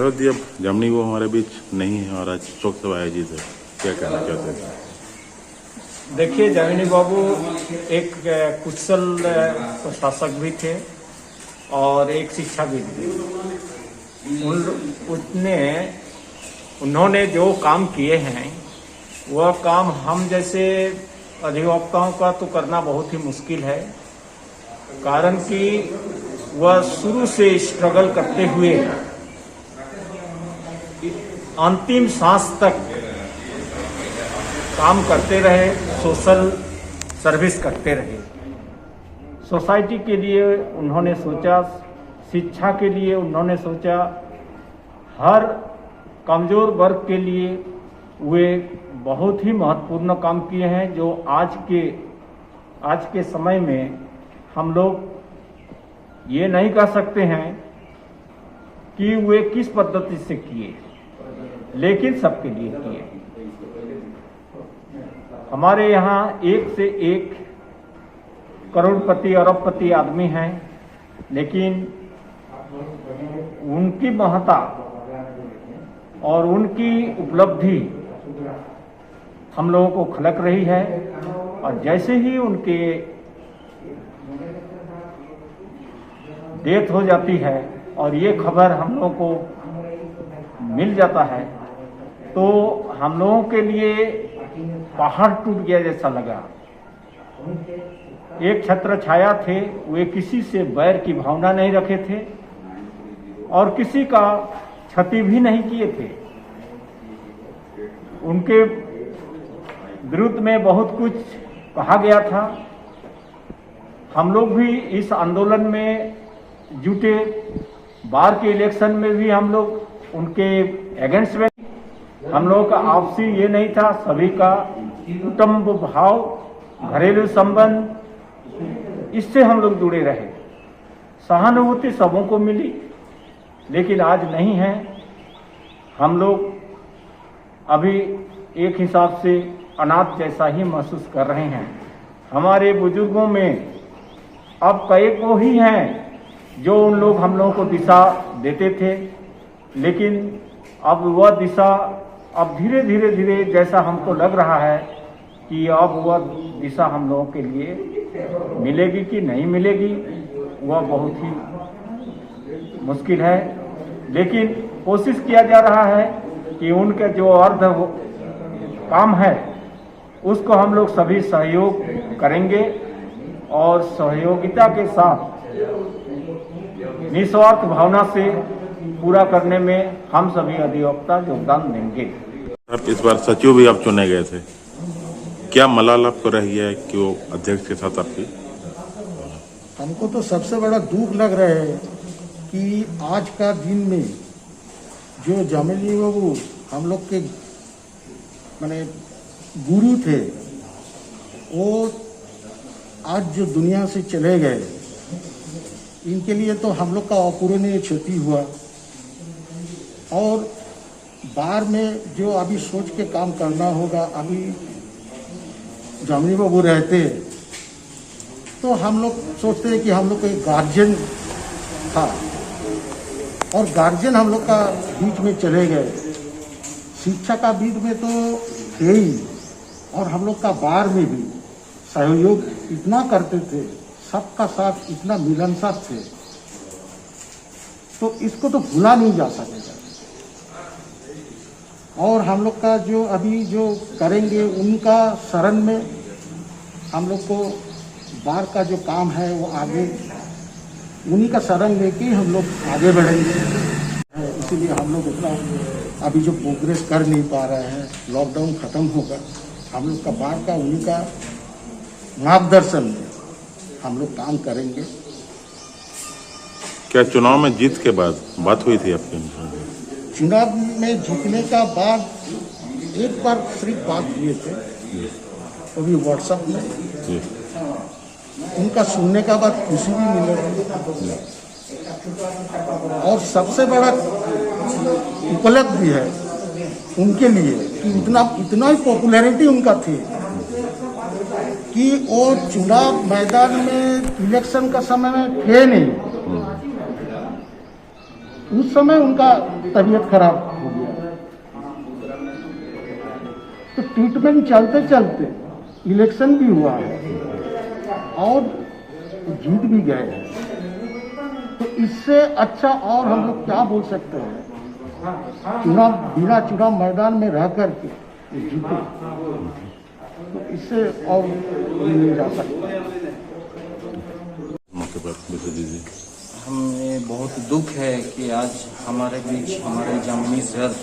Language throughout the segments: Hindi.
हजरत जी, अब जामनी वो हमारे बीच नहीं है और आज शोक सभा आयोजित है, क्या कहना चाहते हैं? देखिए, जामिनी बाबू एक कुशल प्रशासक भी थे और एक शिक्षाविद भी। उन्होंने जो काम किए हैं वह काम हम जैसे अधिवक्ताओं का तो करना बहुत ही मुश्किल है, कारण कि वह शुरू से स्ट्रगल करते हुए अंतिम सांस तक काम करते रहे, सोशल सर्विस करते रहे। सोसाइटी के लिए उन्होंने सोचा, शिक्षा के लिए उन्होंने सोचा, हर कमजोर वर्ग के लिए वे बहुत ही महत्वपूर्ण काम किए हैं, जो आज के समय में हम लोग ये नहीं कह सकते हैं कि वे किस पद्धति से किए, लेकिन सबके लिए किए। हमारे यहाँ एक से एक करोड़पति अरबपति आदमी हैं, लेकिन उनकी महत्ता और उनकी उपलब्धि हम लोगों को खलक रही है। और जैसे ही उनके डेथ हो जाती है और ये खबर हम लोगों को मिल जाता है, तो हम लोगों के लिए पहाड़ टूट गया जैसा लगा। एक छत्र छाया थे, वे किसी से बैर की भावना नहीं रखे थे और किसी का क्षति भी नहीं किए थे। उनके विरुद्ध में बहुत कुछ कहा गया था। हम लोग भी इस आंदोलन में जुटे, बार के इलेक्शन में भी हम लोग उनके अगेंस्ट में। हम लोगों का आपसी ये नहीं था, सभी का कुटुंब भाव, घरेलू संबंध, इससे हम लोग जुड़े रहे। सहानुभूति सबों को मिली, लेकिन आज नहीं है। हम लोग अभी एक हिसाब से अनाथ जैसा ही महसूस कर रहे हैं। हमारे बुजुर्गों में अब कई को ही हैं जो उन लोग हम लोगों को दिशा देते थे, लेकिन अब वह दिशा अब धीरे धीरे जैसा हमको लग रहा है कि अब वह दिशा हम लोगों के लिए मिलेगी कि नहीं मिलेगी, वह बहुत ही मुश्किल है। लेकिन कोशिश किया जा रहा है कि उनके जो अर्ध काम है उसको हम लोग सभी सहयोग करेंगे और सहयोगिता के साथ निस्वार्थ भावना से पूरा करने में हम सभी अधिवक्ता योगदान देंगे। आप इस बार सचिव भी आप चुने गए थे, क्या मलाल आपको रही है कि वो अध्यक्ष के साथ आपकी? हमको तो सबसे बड़ा दुख लग रहा है कि आज का दिन में जो जामिनी बाबू हम लोग के माने गुरु थे, वो आज जो दुनिया से चले गए, इनके लिए तो हम लोग का अपूरणीय क्षति हुआ। और बार में जो अभी सोच के काम करना होगा, अभी जामिनी बाबू रहते तो हम लोग सोचते हैं कि हम लोग एक गार्जियन था और गार्जियन हम लोग का बीच में चले गए। शिक्षा का बीच में तो थे ही, और हम लोग का बार में भी सहयोग इतना करते थे, सबका साथ इतना मिलनसार थे, तो इसको तो भूला नहीं जा सकेगा। और हम लोग का जो अभी जो करेंगे उनका शरण में हम लोग को बार का जो काम है वो आगे उन्हीं का शरण लेके हम लोग आगे बढ़ेंगे। इसीलिए हम लोग उतना अभी जो प्रोग्रेस कर नहीं पा रहे हैं, लॉकडाउन खत्म होगा, हम लोग का बार का उन्हीं का मार्गदर्शन में हम लोग काम करेंगे। क्या चुनाव में जीत के बाद बात हुई थी आपकी? चुनाव में जीतने का बाद एक बार सिर्फ बात किए थे, वो भी व्हाट्सएप में। उनका सुनने का बाद खुशी भी मिलेगी। और सबसे बड़ा उपलब्धि है उनके लिए कि इतना ही पॉपुलैरिटी उनका थी कि वो चुनाव मैदान में इलेक्शन का समय में थे नहीं, उस समय उनका तबीयत खराब हो गया। तो ट्रीटमेंट चलते चलते इलेक्शन भी हुआ है और जीत भी गए हैं। तो इससे अच्छा और हम लोग क्या बोल सकते हैं? चुनाव बिना चुनाव मैदान में रह करके जीते, तो इससे और नहीं जा सकता। मौके पर विशेष दीजिए। हमें बहुत दुख है कि आज हमारे बीच हमारे जामिनी सर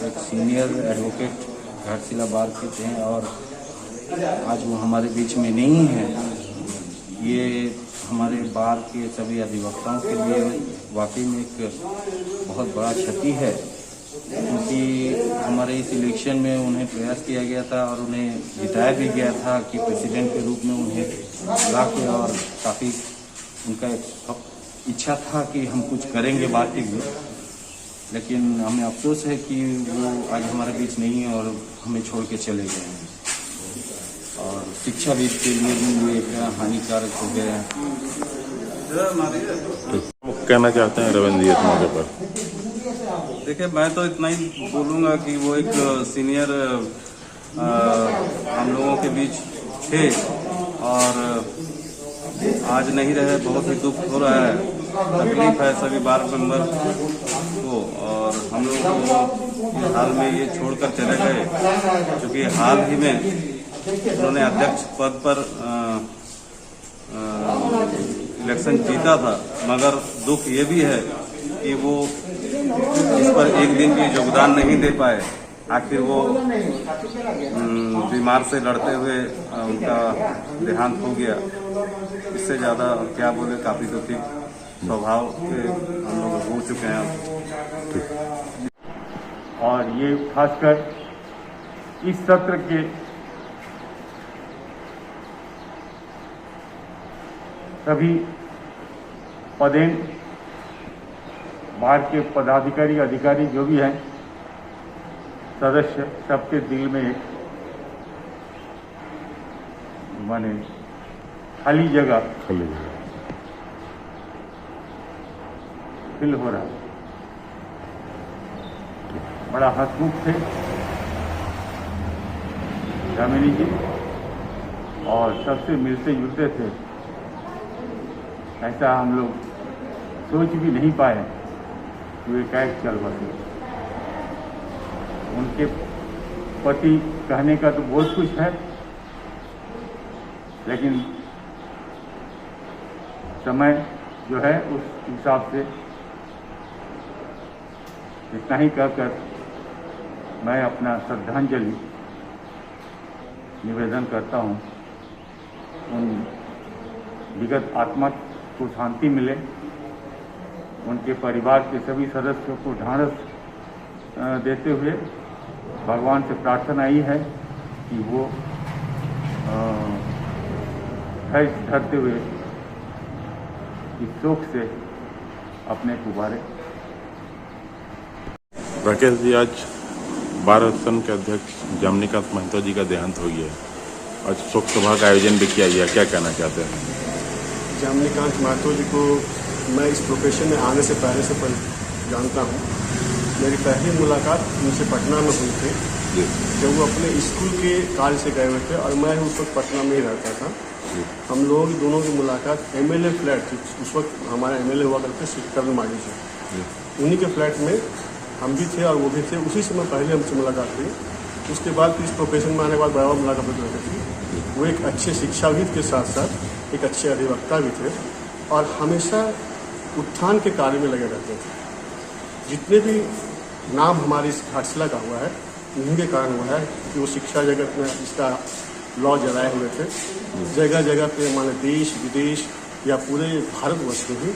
एक सीनियर एडवोकेट घाटशिला बार के थे और आज वो हमारे बीच में नहीं है। ये हमारे बार के सभी अधिवक्ताओं के लिए वाकई में एक बहुत बड़ा क्षति है, क्योंकि हमारे इस इलेक्शन में उन्हें प्रयास किया गया था और उन्हें जिताया भी गया था कि प्रेसिडेंट के रूप में उन्हें ला के, और काफ़ी उनका इच्छा था कि हम कुछ करेंगे बात के लिए। लेकिन हमें अफसोस है कि वो आज हमारे बीच नहीं है और हमें छोड़ के चले गए हैं, और शिक्षाविद के लिए भी एक हानिकारक हो गया है। तो कहना चाहते हैं रविंद्र जी इस मौके पर? देखिए, मैं तो इतना ही बोलूँगा कि वो एक सीनियर हम लोगों के बीच थे और आज नहीं रहे। बहुत ही दुख हो रहा है, तकलीफ है सभी बार मेंबर को, और हम लोग को हाल में ये छोड़कर चले गए, क्योंकि हाल ही में उन्होंने अध्यक्ष पद पर इलेक्शन जीता था। मगर दुख ये भी है कि वो इस पर एक दिन भी योगदान नहीं दे पाए। आखिर वो बीमार से लड़ते हुए उनका देहांत हो गया। इससे ज़्यादा क्या बोले, काफ़ी दुखी स्वभाव के हम लोग हो चुके हैं। और ये खासकर इस सत्र के सभी पदेन बार के पदाधिकारी अधिकारी जो भी हैं, सदस्य, सबके दिल में एक माने खाली जगह फील हो रहा है। बड़ा हंसमुख थे जामिनी जी और सबसे मिलते जुलते थे। ऐसा हम लोग सोच भी नहीं पाए कि वे कैसे चल बसे। उनके पति कहने का तो बहुत कुछ है, लेकिन समय जो है उस हिसाब से इतना ही कहकर मैं अपना श्रद्धांजलि निवेदन करता हूँ। उन विगत आत्मा को शांति मिले, उनके परिवार के सभी सदस्यों को ढाढ़स देते हुए भगवान से प्रार्थना ही है कि वो धैर्य धरते हुए इस शोक से अपने को उबारे। राकेश जी, आज बार संघ के अध्यक्ष जामिनीकांत महतो जी का देहांत हो गया। आज शोक सभा का आयोजन भी किया गया, क्या कहना चाहते हैं? जामिनीकांत महतो जी को मैं इस प्रोफेशन में आने से पहले से जानता हूँ। मेरी पहली मुलाकात उनसे पटना में हुई थी, जब वो अपने स्कूल के कार्य से गए हुए थे और मैं उस वक्त पटना में ही रहता था। हम लोगों की दोनं की मुलाकात एमएलए फ्लैट, उस वक्त हमारा एमएलए हुआ करते करण माली से, उन्हीं के फ्लैट में हम भी थे और वो भी थे। उसी समय पहले हमसे मुलाकात हुई। उसके बाद फिर इस प्रोफेशन में आने के बाद बराबर मुलाकात होती रहती थी। वो एक अच्छे शिक्षाविद के साथ साथ एक अच्छे अधिवक्ता भी थे और हमेशा उत्थान के कार्य में लगे रहते थे। जितने भी नाम हमारे इस घाटशिला का हुआ है, उन्हीं के कारण हुआ है कि वो शिक्षा जगत में इसका लॉ जलाए हुए थे। जगह जगह पे माने देश विदेश या पूरे भारतवर्ष में भी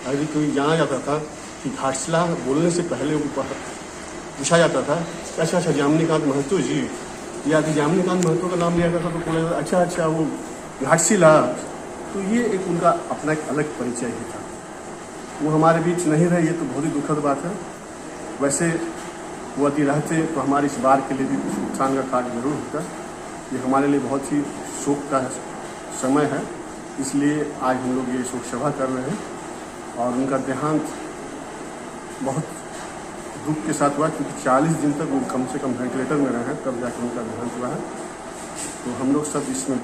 यदि कोई जाना जाता था कि घाटशिला बोलने से पहले वो पूछा जाता था अच्छा अच्छा जामिनीकांत महतो जी, या कि जामिनीकांत महतो का नाम लिया जाता था तो बोला अच्छा अच्छा वो घाटशिला। तो ये एक उनका अपना एक अलग परिचय ही था। वो हमारे बीच नहीं रहे, ये तो बहुत ही दुखद बात है। वैसे वो यदि रहते तो हमारे इस बार के लिए भी कुछ उत्थान का कार्य जरूर होता। ये हमारे लिए बहुत ही शोक का समय है, इसलिए आज हम लोग ये शोक सभा कर रहे हैं और उनका देहांत बहुत दुख के साथ हुआ, क्योंकि 40 दिन तक वो कम से कम वेंटिलेटर में रहे हैं, तब जाकर उनका देहांत हुआ है। तो हम लोग सब इसमें